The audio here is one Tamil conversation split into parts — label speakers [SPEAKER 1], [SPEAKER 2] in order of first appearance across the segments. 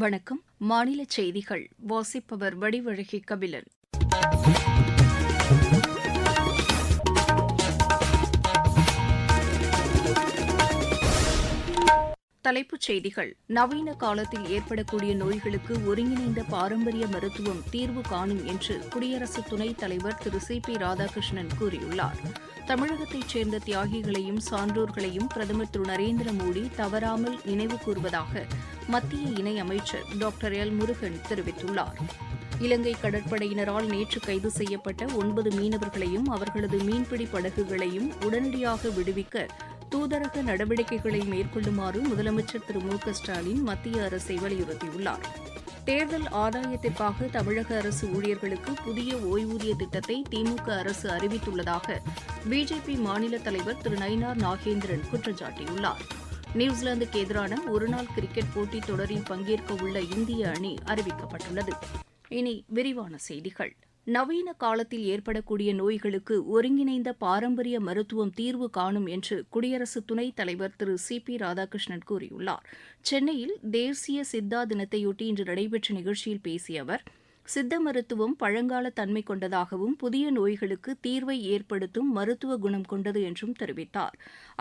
[SPEAKER 1] வணக்கம். மாநில செய்திகள் வாசிப்பவர் வடிவழகி கபிலன். தலைப்புச் செய்திகள். நவீன காலத்தில் ஏற்படக்கூடிய நோய்களுக்கு ஒருங்கிணைந்த பாரம்பரிய மருத்துவம் தீர்வு காணும் என்று குடியரசு துணைத் தலைவர் திரு சி.பி. ராதாகிருஷ்ணன் கூறியுள்ளார். தமிழகத்தைச் சேர்ந்த தியாகிகளையும் சான்றோர்களையும் பிரதமர் திரு நரேந்திர மோடி தவறாமல் நினைவு கூர்வதாக மத்திய இணையமைச்சர் டாக்டர் எல். முருகன் தெரிவித்துள்ளார். இலங்கை கடற்படையினரால் நேற்று கைது செய்யப்பட்ட 9 மீனவர்களையும் அவர்களது மீன்பிடி படகுகளையும் உடனடியாக விடுவிக்க தூதரக நடவடிக்கைகளை மேற்கொள்ளுமாறு முதலமைச்சர் திரு மு க ஸ்டாலின் மத்திய அரசை வலியுறுத்தியுள்ளார். தேர்தல் ஆதாயத்திற்காக தமிழக அரசு ஊழியர்களுக்கு புதிய ஓய்வூதிய திட்டத்தை திமுக அரசு அறிவித்துள்ளதாக பிஜேபி மாநில தலைவர் திரு நயினார் நாகேந்திரன் குற்றம் சாட்டியுள்ளார். நியூசிலாந்துக்கு எதிரான ஒருநாள் கிரிக்கெட் போட்டித் தொடரில் பங்கேற்க உள்ள இந்திய அணி அறிவிக்கப்பட்டுள்ளது. இனி விரிவான செய்திகள். நவீன காலத்தில் ஏற்படக்கூடிய நோய்களுக்கு ஒருங்கிணைந்த பாரம்பரிய மருத்துவம் தீர்வு காணும் என்று குடியரசு துணைத் தலைவர் திரு சி.பி. ராதாகிருஷ்ணன் கூறியுள்ளார். சென்னையில் தேசிய சித்தா தினத்தையொட்டி இன்று நடைபெற்ற நிகழ்ச்சியில் பேசிய அவர், சித்த மருத்துவம் பழங்கால தன்மை கொண்டதாகவும் புதிய நோய்களுக்கு தீர்வை ஏற்படுத்தும் மருத்துவ குணம் கொண்டது என்றும் தெரிவித்தார்.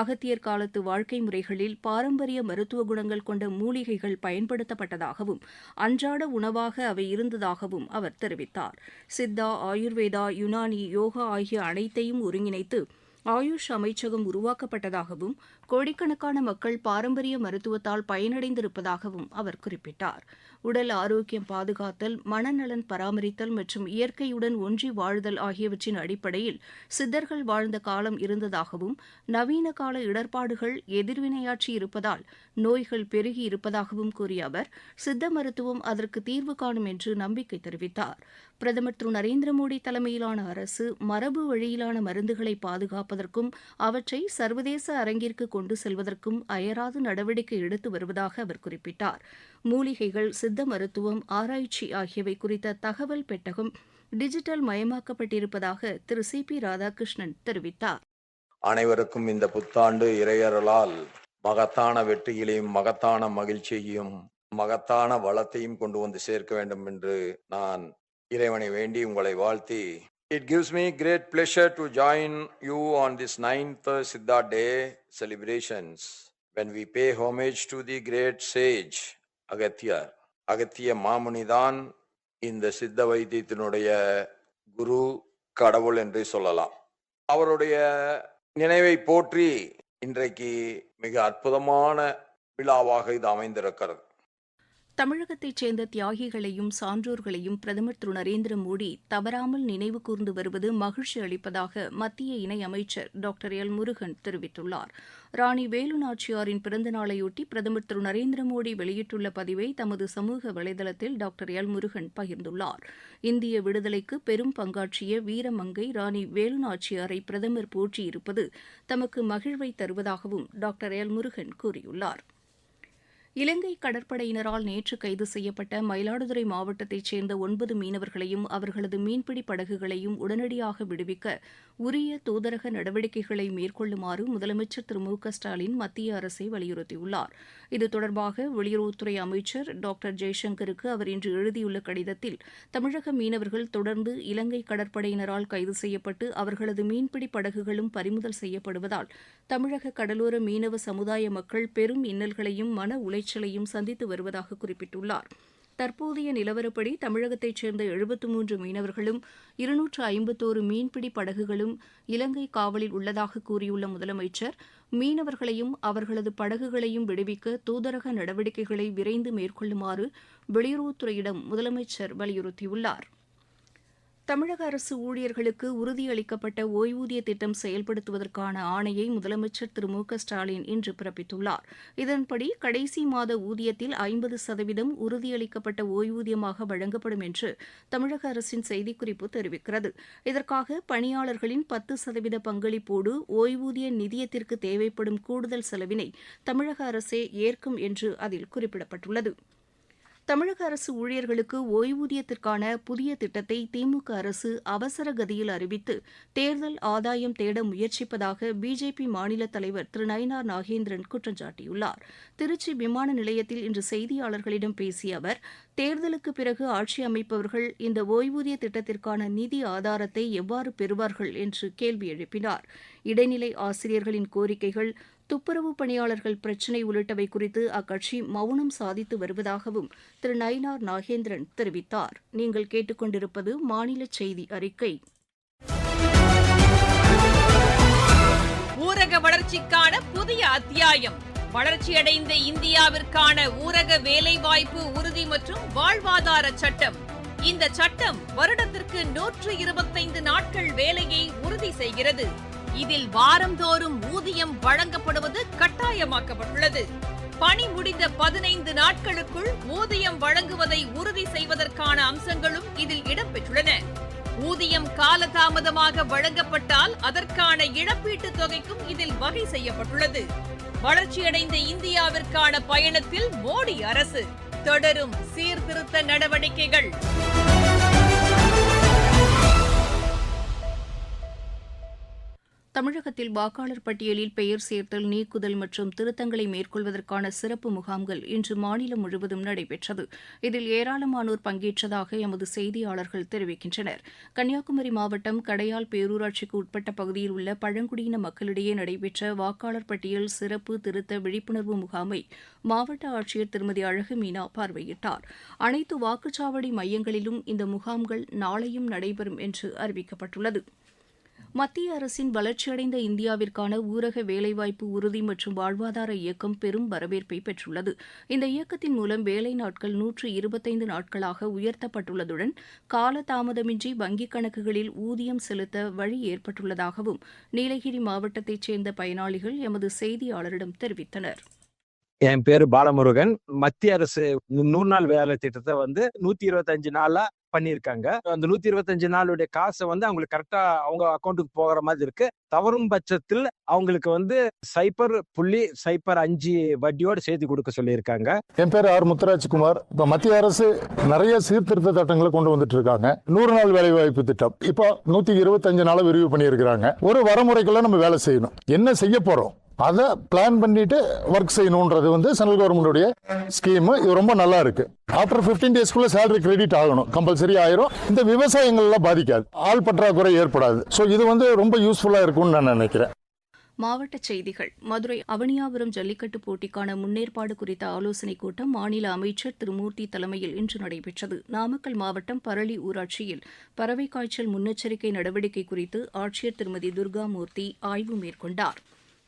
[SPEAKER 1] அகத்தியர் காலத்து வாழ்க்கை முறைகளில் பாரம்பரிய மருத்துவ குணங்கள் கொண்ட மூலிகைகள் பயன்படுத்தப்பட்டதாகவும் அன்றாட உணவாக அவை இருந்ததாகவும் அவர் தெரிவித்தார். சித்தா, ஆயுர்வேதா, யுனானி, யோகா ஆகிய அனைத்தையும் ஒருங்கிணைத்து ஆயுஷ் அமைச்சகம் உருவாக்கப்பட்டதாகவும் கோடிக்கணக்கான மக்கள் பாரம்பரிய மருத்துவத்தால் பயனடைந்திருப்பதாகவும் அவர் குறிப்பிட்டார். உடல் ஆரோக்கியம் பாதுகாத்தல், மனநலன் பராமரித்தல் மற்றும் இயற்கையுடன் ஒன்றி வாழ்தல் ஆகியவற்றின் அடிப்படையில் சித்தர்கள் வாழ்ந்த காலம் இருந்ததாகவும் நவீன கால இடர்பாடுகள் எதிர்வினையாற்றி இருப்பதால் நோய்கள் பெருகி இருப்பதாகவும் கூறிய அவர், சித்த மருத்துவம் அதற்கு தீர்வு காணும் என்று நம்பிக்கை தெரிவித்தார். பிரதமர் திரு நரேந்திர மோடி தலைமையிலான அரசு மரபு வழியிலான மருந்துகளை பாதுகாப்பதற்கும் அவற்றை சர்வதேச அரங்கிற்கு கொண்டு செல்வதற்கும் அயராது நடவடிக்கை எடுத்து வருவதாக அவர் குறிப்பிட்டார். மூலிகைகள், சித்த மருத்துவம், ஆராய்ச்சி ஆகியவை குறித்த தகவல் பெட்டகம் டிஜிட்டல் மயமாக்கப்பட்டிருப்பதாக திரு சி.பி. ராதாகிருஷ்ணன் தெரிவித்தார்.
[SPEAKER 2] அனைவருக்கும் இந்த புத்தாண்டு இறையருளால் மகத்தான வெற்றிகளையும் மகத்தான மகிழ்ச்சியையும் மகத்தான வளத்தையும் கொண்டு வந்து சேர்க்க வேண்டும் என்று நான் இறைவனை வேண்டி உங்களை வாழ்த்தி, It gives me great pleasure to join you on this 9th Siddha Day celebrations when we pay homage to the great sage Agathya. அகத்திய மாமுனிதான் இந்த சித்த வைத்தியத்தினுடைய குரு, கடவுள் என்று சொல்லலாம். அவருடைய நினைவை போற்றி இன்றைக்கு மிக அற்புதமான விழாவாக இது அமைந்திருக்கிறது.
[SPEAKER 1] தமிழகத்தைச் சேர்ந்த தியாகிகளையும் சான்றோர்களையும் பிரதமர் திரு நரேந்திர மோடி தவறாமல் நினைவு கூர்ந்து வருவது மகிழ்ச்சி அளிப்பதாக மத்திய இணையமைச்சர் டாக்டர் எல். முருகன் தெரிவித்துள்ளார். ராணி வேலு நாச்சியாரின் பிறந்த நாளையொட்டி பிரதமர் திரு நரேந்திர மோடி வெளியிட்டுள்ள பதிவை தமது சமூக வலைதளத்தில் டாக்டர் எல். முருகன் பகிர்ந்துள்ளார். இந்திய விடுதலைக்கு பெரும் பங்காற்றிய வீரமங்கை ராணி வேலு நாச்சியாரை பிரதமர் போற்றியிருப்பது தமக்கு மகிழ்வை தருவதாகவும் டாக்டர் எல். முருகன் கூறியுள்ளார். இலங்கை கடற்படையினரால் நேற்று கைது செய்யப்பட்ட மயிலாடுதுறை மாவட்டத்தைச் சேர்ந்த 9 மீனவர்களையும் அவர்களது மீன்பிடி படகுகளையும் உடனடியாக விடுவிக்க உரிய தூதரக நடவடிக்கைகளை மேற்கொள்ளுமாறு முதலமைச்சர் திரு மு க ஸ்டாலின் மத்திய அரசை வலியுறுத்தியுள்ளார். இது தொடர்பாக வெளியுறவுத்துறை அமைச்சர் டாக்டர் ஜெய்சங்கருக்கு அவர் இன்று எழுதியுள்ள கடிதத்தில், தமிழக மீனவர்கள் தொடர்ந்து இலங்கை கடற்படையினரால் கைது செய்யப்பட்டு அவர்களது மீன்பிடி படகுகளும் பறிமுதல் செய்யப்படுவதால் தமிழக கடலோர மீனவ சமுதாய மக்கள் பெரும் இன்னல்களையும் மன உளைச்சலையும் சந்தித்து வருவதாக குறிப்பிட்டுள்ளார். தற்போதைய நிலவரப்படி தமிழகத்தைச் சேர்ந்த 73 மீனவர்களும் 251 மீன்பிடி படகுகளும் இலங்கை காவலில் உள்ளதாக கூறியுள்ள முதலமைச்சர், மீனவர்களையும் அவர்களது படகுகளையும் விடுவிக்க தூதரக நடவடிக்கைகளை விரைந்து மேற்கொள்ளுமாறு வெளியுறவுத்துறையிடம் முதலமைச்சர் வலியுறுத்தியுள்ளார். தமிழக அரசு ஊழியர்களுக்கு உறுதியளிக்கப்பட்ட ஓய்வூதிய திட்டம் செயல்படுத்துவதற்கான ஆணையை முதலமைச்சர் திரு மு க ஸ்டாலின் இன்று பிறப்பித்துள்ளார். இதன்படி கடைசி மாத ஊதியத்தில் 50% உறுதியளிக்கப்பட்ட ஓய்வூதியமாக வழங்கப்படும் என்று தமிழக அரசின் செய்திக்குறிப்பு தெரிவிக்கிறது. இதற்காக பணியாளர்களின் 10% பங்களிப்போடு ஓய்வூதிய நிதியத்திற்கு தேவைப்படும் கூடுதல் செலவினை தமிழக அரசே ஏற்கும் என்று அதில் குறிப்பிடப்பட்டுள்ளது. தமிழக அரசு ஊழியர்களுக்கு ஓய்வூதியத்திற்கான புதிய திட்டத்தை திமுக அரசு அவசர கதியில் அறிவித்து தேர்தல் ஆதாயம் தேட முயற்சிப்பதாக பிஜேபி மாநில தலைவர் திரு நயினார் நாகேந்திரன் குற்றம் சாட்டியுள்ளார். திருச்சி விமான நிலையத்தில் இன்று செய்தியாளர்களிடம் பேசிய அவர், தேர்தலுக்கு பிறகு ஆட்சி அமைப்பவர்கள் இந்த ஓய்வூதிய திட்டத்திற்கான நிதி ஆதாரத்தை எவ்வாறு பெறுவார்கள் என்று கேள்வி எழுப்பினார். இடைநிலை ஆசிரியர்களின் கோரிக்கைகள், துப்புரவு பணியாளர்கள் பிரச்சினை உள்ளிட்டவை குறித்து அக்கட்சி மௌனம் சாதித்து வருவதாகவும் திரு நயினார் நாகேந்திரன் தெரிவித்தார். நீங்கள் கேட்டுக்கொண்டிருப்பது மாநில செய்தி அறிக்கை.
[SPEAKER 3] ஊரக வளர்ச்சிக்கான புதிய அத்தியாயம். வளர்ச்சியடைந்த இந்தியாவிற்கான ஊரக வேலைவாய்ப்பு உறுதி மற்றும் வாழ்வாதார சட்டம். இந்த சட்டம் வருடத்திற்கு 125 நாட்கள் வேலையை உறுதி செய்கிறது. இதில் வாரந்தோறும் ஊதியம் வழங்கப்படுவது கட்டாயமாக்கப்பட்டுள்ளது. பணி முடிந்த 15 நாட்களுக்குள் ஊதியம் வழங்குவதை உறுதி செய்வதற்கான அம்சங்களும் இதில் இடம்பெற்றுள்ளன. ஊதியம் காலதாமதமாக வழங்கப்பட்டால் அதற்கான இழப்பீட்டுத் தொகைக்கும் இதில் வகை செய்யப்பட்டுள்ளது. வளர்ச்சியடைந்த இந்தியாவிற்கான பயணத்தில் மோடி அரசு தொடரும் சீர்திருத்த நடவடிக்கைகள்.
[SPEAKER 1] தமிழகத்தில் வாக்காளர் பட்டியலில் பெயர் சேர்த்தல், நீக்குதல் மற்றும் திருத்தங்களை மேற்கொள்வதற்கான சிறப்பு முகாம்கள் இன்று மாநிலம் முழுவதும் நடைபெற்றது. இதில் ஏராளமானோர் பங்கேற்றதாக எமது செய்தியாளர்கள் தெரிவிக்கின்றனர். கன்னியாகுமரி மாவட்டம் கடையால் பேரூராட்சிக்கு உட்பட்ட பகுதியில் உள்ள பழங்குடியின மக்களிடையே நடைபெற்ற வாக்காளர் பட்டியல் சிறப்பு திருத்த விழிப்புணர்வு முகாமை மாவட்ட ஆட்சியர் திருமதி அழகு மீனா பார்வையிட்டார். அனைத்து வாக்குச்சாவடி மையங்களிலும் இந்த முகாம்கள் நாளையும் நடைபெறும் என்று அறிவிக்கப்பட்டுள்ளது. மத்திய அரசின் வளர்ச்சியடைந்த இந்தியாவிற்கான ஊரக வேலைவாய்ப்பு உறுதி மற்றும் வாழ்வாதார இயக்கம் பெரும் வரவேற்பை பெற்றுள்ளது. இந்த இயக்கத்தின் மூலம் வேலை நாட்கள் 125 நாட்களாக உயர்த்தப்பட்டுள்ளதுடன் காலதாமதமின்றி வங்கிக் கணக்குகளில் ஊதியம் செலுத்த வழி ஏற்பட்டுள்ளதாகவும் நீலகிரி மாவட்டத்தைச் சேர்ந்த பயனாளிகள் எமது செய்தியாளரிடம் தெரிவித்தனர்.
[SPEAKER 4] என் பேரு பாலமுருகன். மத்திய அரசு 100 நாள் வேலை திட்டத்தை 125 நாளா பண்ணியிருக்காங்க. அந்த 125 நாளுடைய காசை அவங்களுக்கு கரெக்டா அவங்க அக்கௌண்ட்டுக்கு போகிற மாதிரி இருக்கு. தவறும் பட்சத்தில் அவங்களுக்கு 0.05 வட்டியோடு சேர்த்து கொடுக்க சொல்லியிருக்காங்க.
[SPEAKER 5] என் பேர் ஆர் முத்துராஜ்குமார். இப்ப மத்திய அரசு நிறைய சீர்திருத்த திட்டங்களை கொண்டு வந்துட்டு இருக்காங்க. 100 நாள் வேலை வாய்ப்பு திட்டம் இப்போ 125 நாளை விரிவு பண்ணியிருக்கிறாங்க. ஒரு வரமுறைக்குள்ள நம்ம வேலை செய்யணும், என்ன செய்ய போறோம் அதை பிளான் பண்ணிட்டு ஒர்க் செய்யணும்ன்றது சென்ட்ரல் கவர்மெண்டோடைய ஸ்கீம். இது ரொம்ப நல்லா இருக்கு. ஆஃப்டர் 15 டேஸ்க்குள்ள சேலரி கிரெடிட் ஆகணும், கம்பல்சரி ஆயிரும். இந்த விவசாயங்கள்லாம் பாதிக்காது, ஆள் பற்றாக்குறை ஏற்படாது. ஸோ இது ரொம்ப யூஸ்ஃபுல்லா இருக்கும்னு நான் நினைக்கிறேன்.
[SPEAKER 1] மாவட்டச் செய்திகள். மதுரை அவனியாபுரம் ஜல்லிக்கட்டு போட்டிக்கான முன்னேற்பாடு குறித்த ஆலோசனைக் கூட்டம் மாநில அமைச்சர் திரு மூர்த்தி தலைமையில் இன்று நடைபெற்றது. நாமக்கல் மாவட்டம் பரளி ஊராட்சியில் பறவை காய்ச்சல் முன்னெச்சரிக்கை நடவடிக்கை குறித்து ஆட்சியர் திருமதி துர்காமூர்த்தி ஆய்வு மேற்கொண்டார்.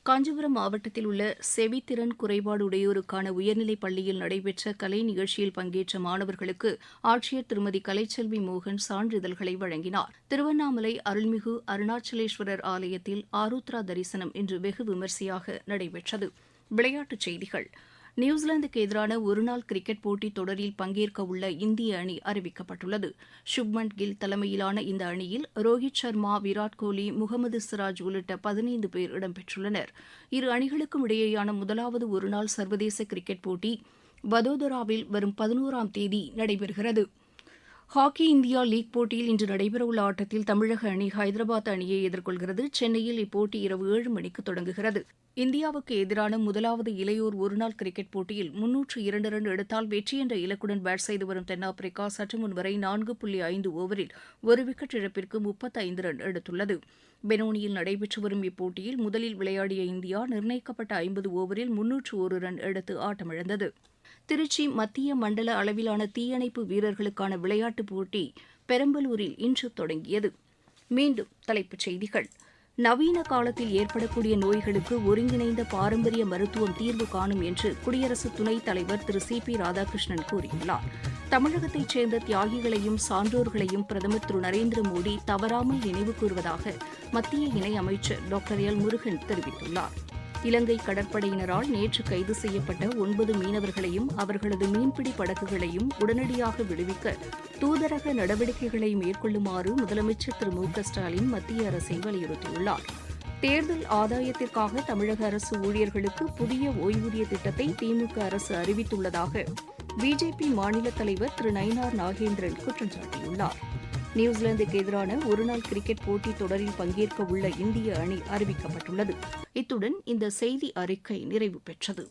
[SPEAKER 1] காஞ்சிபுரம் மாவட்டத்தில் உள்ள செவித்திறன் குறைபாடு உடையோருக்கான உயர்நிலைப் பள்ளியில் நடைபெற்ற கலை நிகழ்ச்சியில் பங்கேற்ற மாணவர்களுக்கு ஆட்சியர் திருமதி கலைச்செல்வி மோகன் சான்றிதழ்களை வழங்கினார். திருவண்ணாமலை அருள்மிகு அருணாச்சலேஸ்வரர் ஆலயத்தில் ஆருத்ரா தரிசனம் இன்று வெகு விமரிசையாக நடைபெற்றது. விளையாட்டுச் செய்திகள். நியூசிலாந்துக்கு எதிரான ஒருநாள் கிரிக்கெட் போட்டித் தொடரில் பங்கேற்க உள்ள இந்திய அணி அறிவிக்கப்பட்டுள்ளது. சுப்மன் கில் தலைமையிலான இந்த அணியில் ரோஹித் சர்மா, விராட் கோலி, முகமது சிராஜ் உள்ளிட்ட 15 பேர் இடம்பெற்றுள்ளனர். இரு அணிகளுக்கும் இடையேயான முதலாவது ஒருநாள் சர்வதேச கிரிக்கெட் போட்டி வதோதராவில் வரும் 11ஆம் தேதி நடைபெறுகிறது. ஹாக்கி இந்தியா லீக் போட்டியில் இன்று நடைபெறவுள்ள ஆட்டத்தில் தமிழக அணி ஹைதராபாத் அணியை எதிர்கொள்கிறது. சென்னையில் இப்போட்டி இரவு 7 மணிக்கு தொடங்குகிறது. இந்தியாவுக்கு எதிரான முதலாவது இளையோர் ஒருநாள் கிரிக்கெட் போட்டியில் 302 ரன் எடுத்தால் வெற்றி என்ற இலக்குடன் பேட் செய்து வரும் தென்னாப்பிரிக்கா சற்று முன் வரை 4.5 ஓவரில் ஒரு விக்கெட் இழப்பிற்கு 35 ரன் எடுத்துள்ளது. பெனோனியில் நடைபெற்று வரும் இப்போட்டியில் முதலில் விளையாடிய இந்தியா நிர்ணயிக்கப்பட்ட 50 ஓவரில் 301 ரன் எடுத்து ஆட்டமிழந்தது. திருச்சி மத்திய மண்டல அளவிலான தீயணைப்பு வீரர்களுக்கான விளையாட்டுப் போட்டி பெரம்பலூரில் இன்று தொடங்கியது. மீண்டும் தலைப்புச் செய்திகள். நவீன காலத்தில் ஏற்படக்கூடிய நோய்களுக்கு ஒருங்கிணைந்த பாரம்பரிய மருத்துவம் தீர்வு காணும் என்று குடியரசு துணைத் தலைவர் திரு சி.பி. ராதாகிருஷ்ணன் கூறியுள்ளார். தமிழகத்தைச் சேர்ந்த தியாகிகளையும் சான்றோர்களையும் பிரதமர் திரு நரேந்திர மோடி தவறாமல் நினைவு கூறுவதாக மத்திய இணையமைச்சர் டாக்டர் எல். முருகன் தெரிவித்துள்ளார். இலங்கை கடற்படையினரால் நேற்று கைது செய்யப்பட்ட 9 மீனவர்களையும் அவர்களது மீன்பிடி படகுகளையும் உடனடியாக விடுவிக்க தூதரக நடவடிக்கைகளை மேற்கொள்ளுமாறு முதலமைச்சர் திரு மு.க. ஸ்டாலின் மத்திய அரசை வலியுறுத்தியுள்ளார். தேர்தல் ஆதாயத்திற்காக தமிழக அரசு ஊழியர்களுக்கு புதிய ஓய்வூதிய திட்டத்தை திமுக அரசு அறிவித்துள்ளதாக பிஜேபி மாநில தலைவர் திரு நயினார் நாகேந்திரன் குற்றம் சாட்டியுள்ளார். நியூசிலாந்துக்கு எதிரான ஒருநாள் கிரிக்கெட் போட்டித் தொடரில் பங்கேற்க உள்ள இந்திய அணி அறிவிக்கப்பட்டுள்ளது. இத்துடன் இந்த செய்தி அறிக்கை நிறைவு பெற்றது.